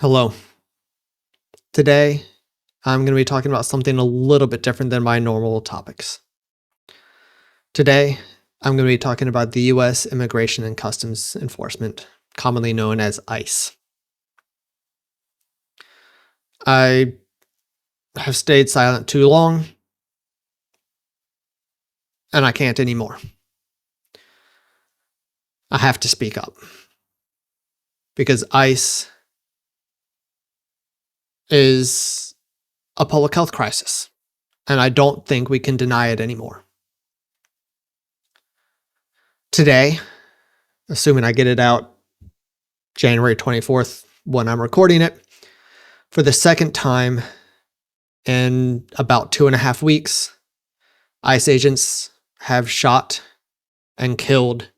Hello. Today, I'm going to be talking about something a little bit different than my normal topics. Today, I'm going to be talking about the U.S. Immigration and Customs Enforcement, commonly known as ICE. I have stayed silent too long, and I can't anymore. I have to speak up because ICE is a public health crisis, and I don't think we can deny it anymore. Today, assuming I get it out January 24th when I'm recording it, for the second time in about 2.5 weeks, ICE agents have shot and killed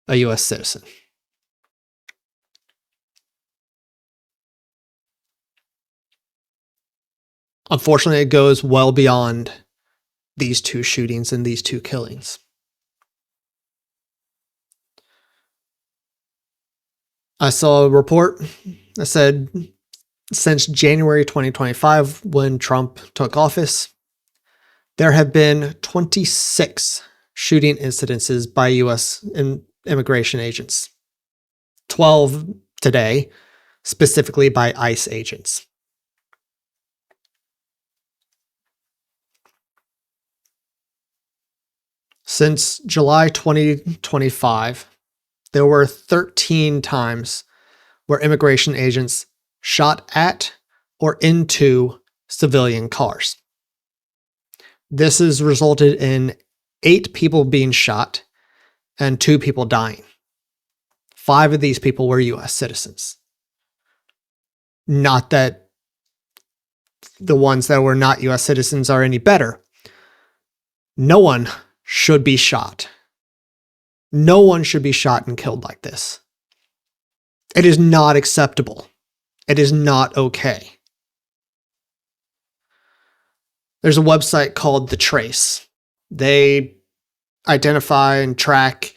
a U.S. citizen. Unfortunately, it goes well beyond these two shootings and these two killings. I saw a report that said since January 2025, when Trump took office, there have been 26 shooting incidences by U.S. immigration agents, 12 today, specifically by ICE agents. Since July 2025, there were 13 times where immigration agents shot at or into civilian cars. This has resulted in 8 people being shot and 2 people dying. 5 of these people were U.S. citizens. Not that the ones that were not U.S. citizens are any better. No one should be shot. No one should be shot and killed like this. It is not acceptable. It is not okay. There's a website called The Trace. They identify and track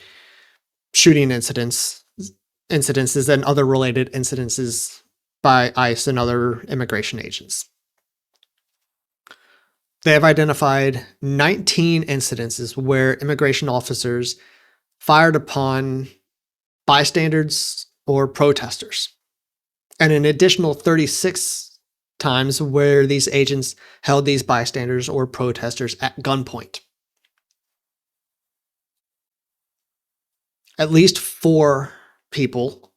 shooting incidences and other related incidences by ICE and other immigration agents. They have identified 19 incidences where immigration officers fired upon bystanders or protesters, and an additional 36 times where these agents held these bystanders or protesters at gunpoint. At least 4 people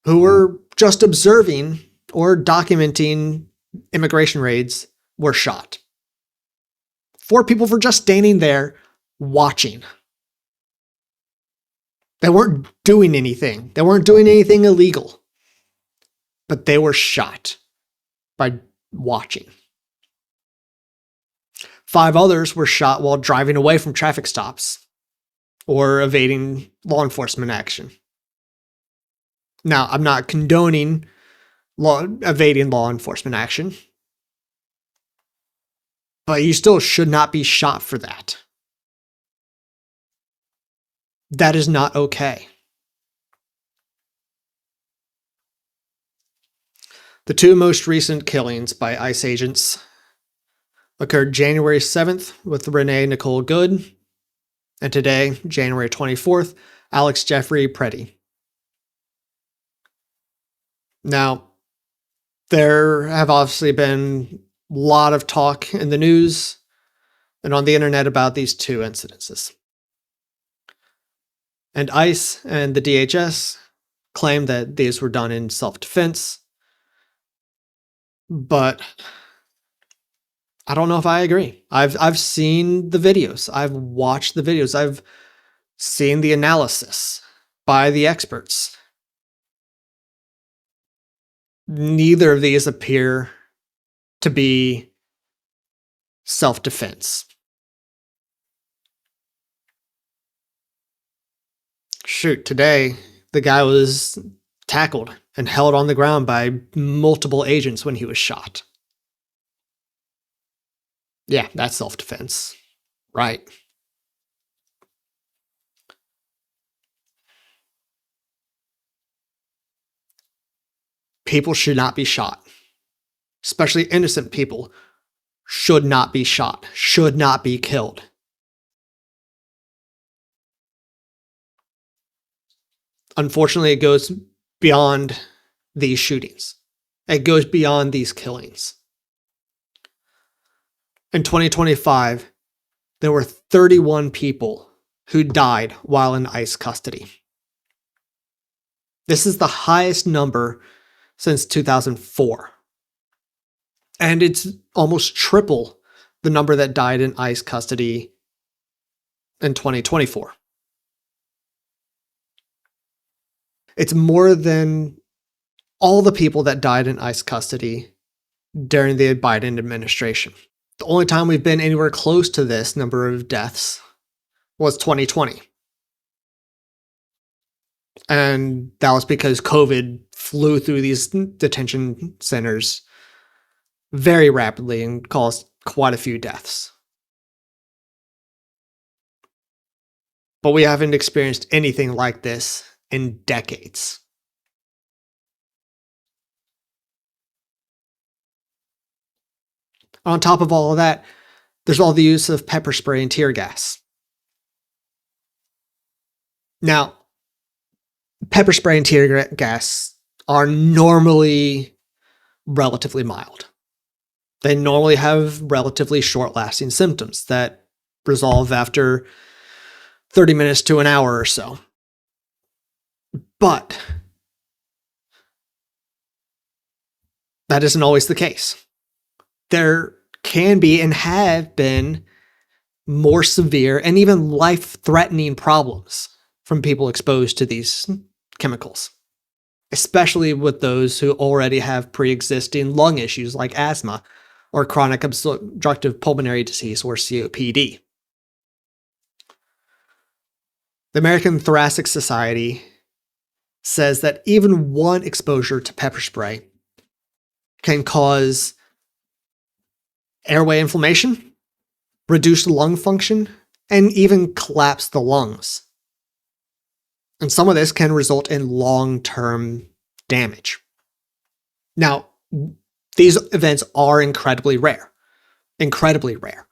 who were just observing or documenting immigration raids were shot. 4 people for just standing there watching. They weren't doing anything. They weren't doing anything illegal. But they were shot by watching. 5 others were shot while driving away from traffic stops or evading law enforcement action. Now, I'm not condoning evading law enforcement action, but you still should not be shot for that. That is not okay. The 2 most recent killings by ICE agents occurred January 7th with Renee Nicole Good, and today, January 24th, Alex Jeffrey Preddy. Now, there have obviously been a lot of talk in the news and on the internet about these 2 incidences. And ICE and the DHS claim that these were done in self-defense, but I don't know if I agree. I've seen the videos. I've watched the videos. I've seen the analysis by the experts. Neither of these appear to be self-defense. Shoot, today the guy was tackled and held on the ground by multiple agents when he was shot. Yeah, that's self-defense, right? people should not be shot, especially innocent people should not be shot, should not be killed. Unfortunately, it goes beyond these shootings. It goes beyond these killings. In 2025, there were 31 people who died while in ICE custody. This is the highest number since 2004. And it's almost triple the number that died in ICE custody in 2024. It's more than all the people that died in ICE custody during the Biden administration. The only time we've been anywhere close to this number of deaths was 2020. And that was because COVID flew through these detention centers very rapidly and caused quite a few deaths. But we haven't experienced anything like this in decades. On top of all of that, there's all the use of pepper spray and tear gas. Now, pepper spray and tear gas are normally relatively mild. They normally have relatively short-lasting symptoms that resolve after 30 minutes to an hour or so. But that isn't always the case. There can be and have been more severe and even life-threatening problems from people exposed to these chemicals, especially with those who already have pre-existing lung issues like asthma or chronic obstructive pulmonary disease or COPD. The American Thoracic Society says that even one exposure to pepper spray can cause airway inflammation, reduced lung function, and even collapse the lungs. And some of this can result in long-term damage. Now, these events are incredibly rare. Incredibly rare.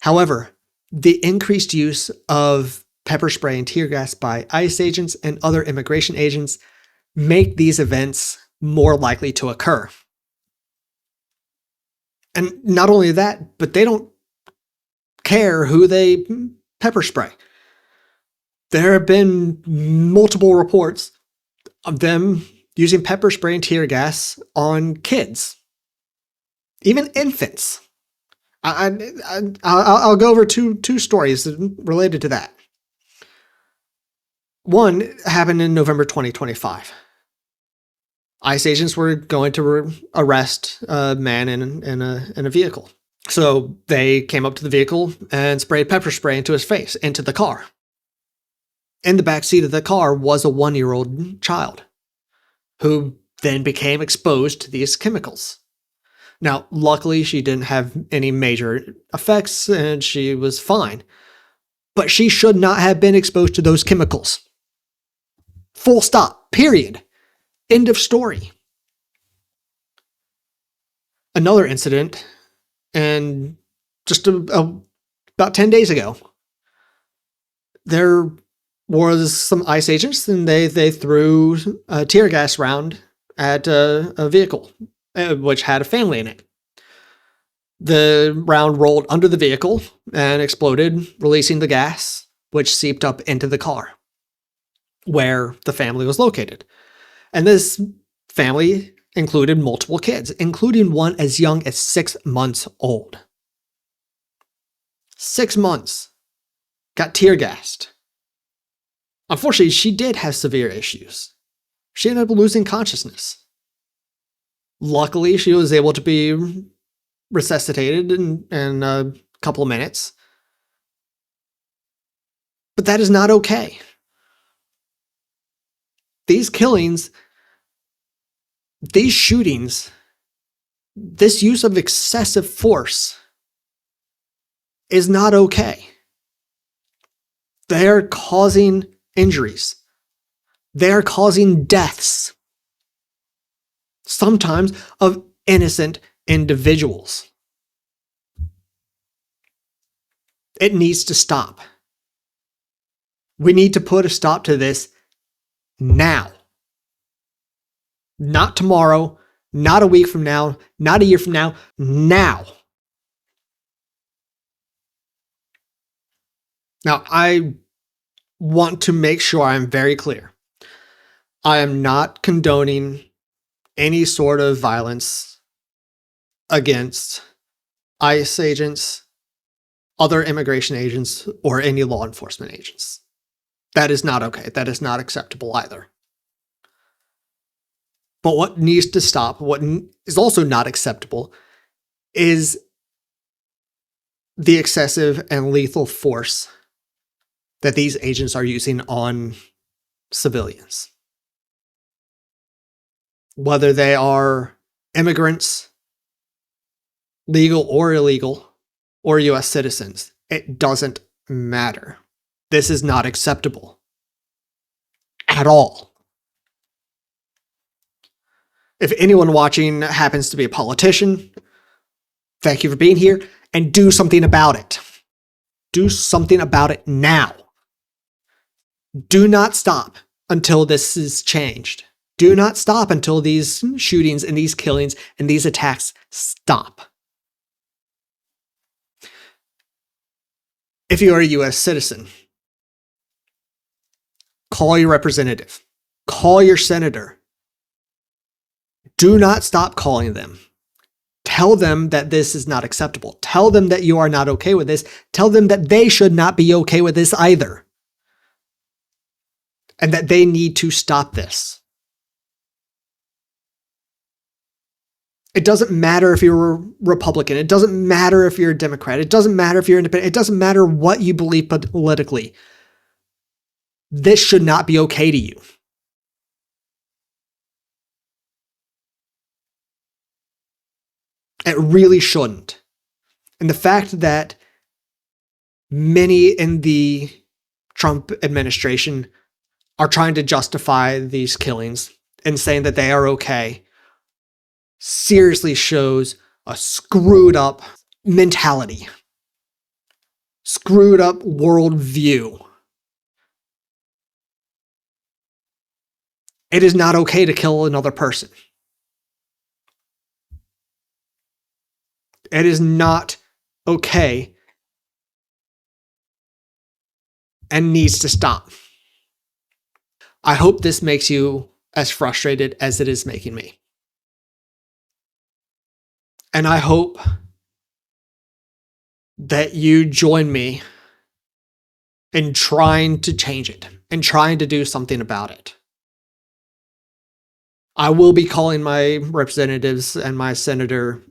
However, the increased use of pepper spray and tear gas by ICE agents and other immigration agents make these events more likely to occur. And not only that, but they don't care who they pepper spray. There have been multiple reports of them using pepper spray and tear gas on kids, even infants. I'll go over two stories related to that. One happened in November 2025. ICE agents were going to arrest a man in a vehicle. So they came up to the vehicle and sprayed pepper spray into his face, into the car. In the back seat of the car was a 1-year-old child who then became exposed to these chemicals. Now, luckily, she didn't have any major effects and she was fine. But she should not have been exposed to those chemicals. Full stop. Period. End of story. Another incident, and just about 10 days ago, there was some ICE agents and they threw a tear gas round at a vehicle, which had a family in it. The round rolled under the vehicle and exploded, releasing the gas, which seeped up into the car where the family was located. And this family included multiple kids, including one as young as 6 months old. 6 months. Got tear gassed. Unfortunately, she did have severe issues. She ended up losing consciousness. Luckily, she was able to be resuscitated in a couple of minutes. But that is not okay. These killings, these shootings, this use of excessive force is not okay. They are causing injuries. They are causing deaths. sometimes of innocent individuals. It needs to stop. We need to put a stop to this now. Not tomorrow, not a week from now, not a year from now, now. Now, I want to make sure I'm very clear. I am not condoning any sort of violence against ICE agents, other immigration agents, or any law enforcement agents. That is not okay. That is not acceptable either. But what needs to stop, what is also not acceptable, is the excessive and lethal force that these agents are using on civilians. Whether they are immigrants, legal or illegal, or US citizens, it doesn't matter. This is not acceptable at all. If anyone watching happens to be a politician, thank you for being here, and do something about it. Do something about it now. Do not stop until this is changed. Do not stop until these shootings and these killings and these attacks stop. If you are a US citizen, call your representative, call your senator. Do not stop calling them. Tell them that this is not acceptable. Tell them that you are not okay with this. Tell them that they should not be okay with this either. And that they need to stop this. It doesn't matter if you're a Republican. It doesn't matter if you're a Democrat. It doesn't matter if you're independent. It doesn't matter what you believe politically. This should not be okay to you. It really shouldn't. And the fact that many in the Trump administration are trying to justify these killings and saying that they are okay seriously shows a screwed up mentality, screwed up worldview. It is not okay to kill another person. It is not okay and needs to stop. I hope this makes you as frustrated as it is making me. And I hope that you join me in trying to change it and trying to do something about it. I will be calling my representatives and my senator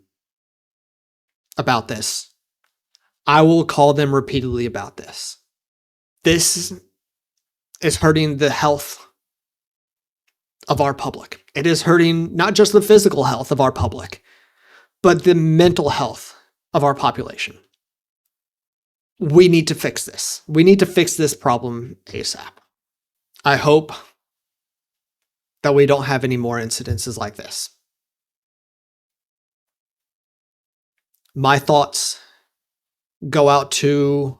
about this. I will call them repeatedly about this. This is hurting the health of our public. It is hurting not just the physical health of our public, but the mental health of our population. We need to fix this. We need to fix this problem ASAP. I hope that we don't have any more incidences like this. My thoughts go out to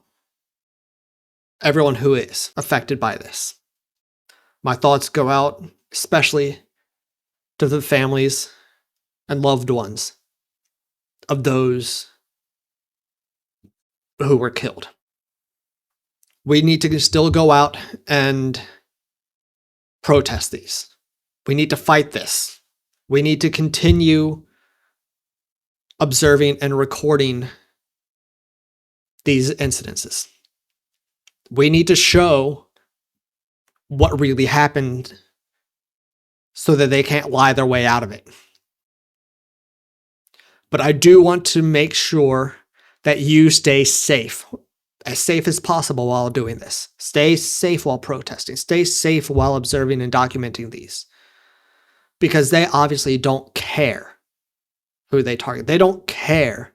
everyone who is affected by this. My thoughts go out especially to the families and loved ones of those who were killed. We need to still go out and protest these. We need to fight this. We need to continue observing and recording these incidences. We need to show what really happened so that they can't lie their way out of it. But I do want to make sure that you stay safe as possible while doing this. Stay safe while protesting. Stay safe while observing and documenting these. Because they obviously don't care who they target. They don't care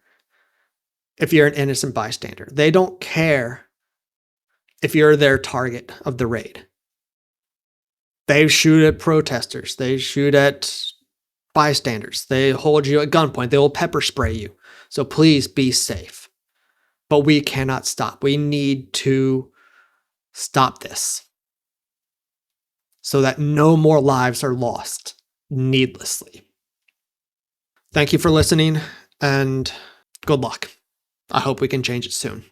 if you're an innocent bystander. They don't care if you're their target of the raid. They shoot at protesters. They shoot at bystanders. They hold you at gunpoint. They will pepper spray you. So please be safe. But we cannot stop. We need to stop this so that no more lives are lost needlessly. Thank you for listening, and good luck. I hope we can change it soon.